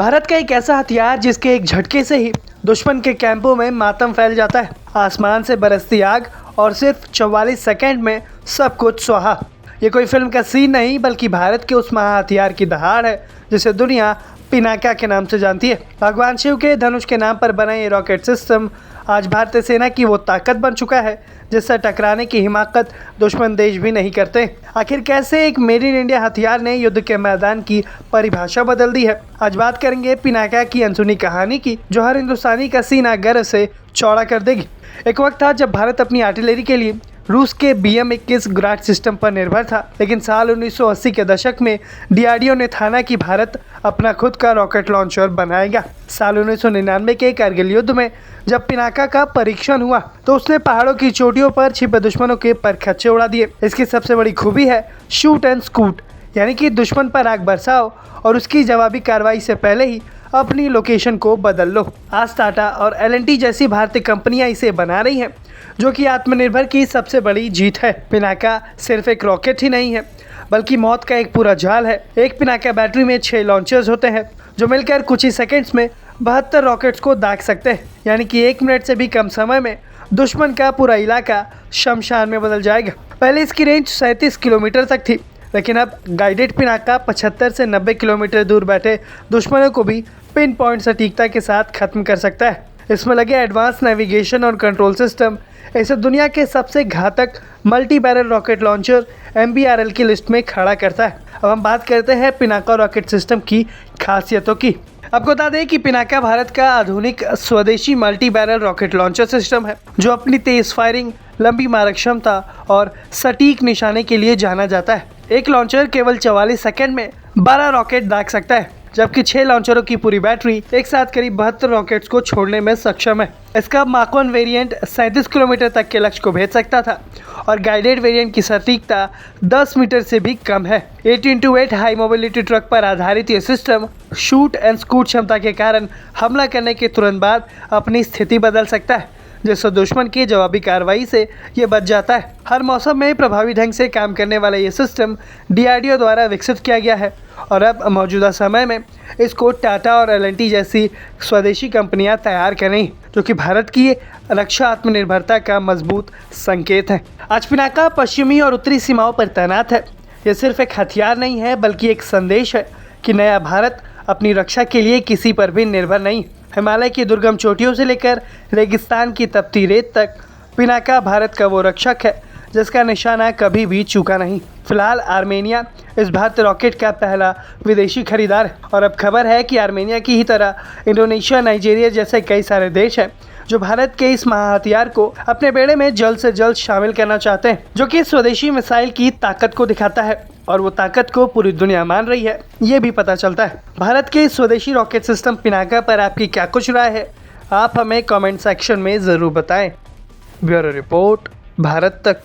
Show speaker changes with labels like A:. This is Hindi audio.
A: भारत का एक ऐसा हथियार जिसके एक झटके से ही दुश्मन के कैंपों में मातम फैल जाता है। आसमान से बरसती आग और सिर्फ 44 सेकंड में सब कुछ स्वाहा। ये कोई फिल्म का सीन नहीं बल्कि भारत के उस महा हथियार की दहाड़ है जिसे दुनिया पिनाका के नाम से जानती है। भगवान शिव के धनुष के नाम पर बना ये रॉकेट सिस्टम आज भारतीय सेना की वो ताकत बन चुका है जिससे टकराने की हिमाकत दुश्मन देश भी नहीं करते। आखिर कैसे एक मेड इन इंडिया हथियार ने युद्ध के मैदान की परिभाषा बदल दी है। आज बात करेंगे पिनाका की अनसुनी कहानी की जो हर हिंदुस्तानी का सीना गर्व से चौड़ा कर देगी। एक वक्त था जब भारत अपनी आर्टिलरी के लिए रूस के BM-21 ग्राड सिस्टम पर निर्भर था, लेकिन साल 1980 के दशक में DRDO ने ठाना कि भारत अपना खुद का रॉकेट लॉन्चर बनाएगा। साल 1999 के कारगिल युद्ध में जब पिनाका का परीक्षण हुआ तो उसने पहाड़ों की चोटियों पर छिपे दुश्मनों के परखच्चे उड़ा दिए। इसकी सबसे बड़ी खूबी है शूट एंड स्कूट, यानी कि दुश्मन पर आग बरसाओ और उसकी जवाबी कार्रवाई से पहले ही अपनी लोकेशन को बदल लो। आज टाटा और L&T जैसी भारतीय कंपनियां इसे बना रही हैं, जो कि आत्मनिर्भर की सबसे बड़ी जीत है। पिनाका सिर्फ एक रॉकेट ही नहीं है बल्कि मौत का एक पूरा जाल है। एक पिनाका बैटरी में 6 लॉन्चर्स होते हैं जो मिलकर कुछ ही सेकंड्स में 72 रॉकेट्स को दाग सकते हैं, यानी कि 1 मिनट से भी कम समय में दुश्मन का पूरा इलाका शमशान में बदल जाएगा। पहले इसकी रेंज 37 किलोमीटर तक थी, लेकिन अब गाइडेड पिनाका 75 से 90 किलोमीटर दूर बैठे दुश्मनों को भी पिन पॉइंट सटीकता के साथ खत्म कर सकता है। इसमें लगे एडवांस नेविगेशन और कंट्रोल सिस्टम इसे दुनिया के सबसे घातक multi barrel rocket launcher MBRL की लिस्ट में खड़ा करता है। अब हम बात करते हैं पिनाका रॉकेट सिस्टम की खासियतों की। आपको बता दें कि पिनाका भारत का आधुनिक स्वदेशी multi barrel rocket launcher system है जो अपनी तेज फायरिंग, लंबी मारक क्षमता और सटीक निशाने के लिए जाना जाता है। एक लॉन्चर केवल 44 सेकंड में 12 रॉकेट दाग सकता है, जबकि 6 लॉन्चरों की पूरी बैटरी एक साथ करीब 72 रॉकेट्स को छोड़ने में सक्षम है। इसका माक 1 वेरिएंट 37 किलोमीटर तक के लक्ष्य को भेज सकता था और गाइडेड वेरिएंट की सटीकता 10 मीटर से भी कम है। 8x8 हाई मोबिलिटी ट्रक पर आधारित ये सिस्टम शूट एंड स्कूट क्षमता के कारण हमला करने के तुरंत बाद अपनी स्थिति बदल सकता है, जिससे दुश्मन की जवाबी कार्रवाई से ये बच जाता है। हर मौसम में प्रभावी ढंग से काम करने वाला ये सिस्टम DRDO द्वारा विकसित किया गया है और अब मौजूदा समय में इसको टाटा और L&T जैसी स्वदेशी कंपनियां तैयार कर रही हैं, जो कि भारत की रक्षा आत्मनिर्भरता का मजबूत संकेत है। आज पिनाका पश्चिमी और उत्तरी सीमाओं पर तैनात है। ये सिर्फ एक हथियार नहीं है बल्कि एक संदेश है कि नया भारत अपनी रक्षा के लिए किसी पर भी निर्भर नहीं। हिमालय की दुर्गम चोटियों से लेकर रेगिस्तान की तपती रेत तक पिनाका भारत का वो रक्षक है जिसका निशाना कभी भी चूका नहीं। फिलहाल आर्मेनिया इस भारतीय रॉकेट का पहला विदेशी खरीदार है और अब खबर है कि आर्मेनिया की ही तरह इंडोनेशिया, नाइजीरिया जैसे कई सारे देश हैं जो भारत के इस महा हथियार को अपने बेड़े में जल्द से जल्द शामिल करना चाहते हैं, जो कि स्वदेशी मिसाइल की ताकत को दिखाता है और वो ताकत को पूरी दुनिया मान रही है, ये भी पता चलता है। भारत के स्वदेशी रॉकेट सिस्टम पिनाका पर आपकी क्या कुछ राय है, आप हमें कमेंट सेक्शन में ज़रूर बताएं। ब्यूरो रिपोर्ट, भारत तक।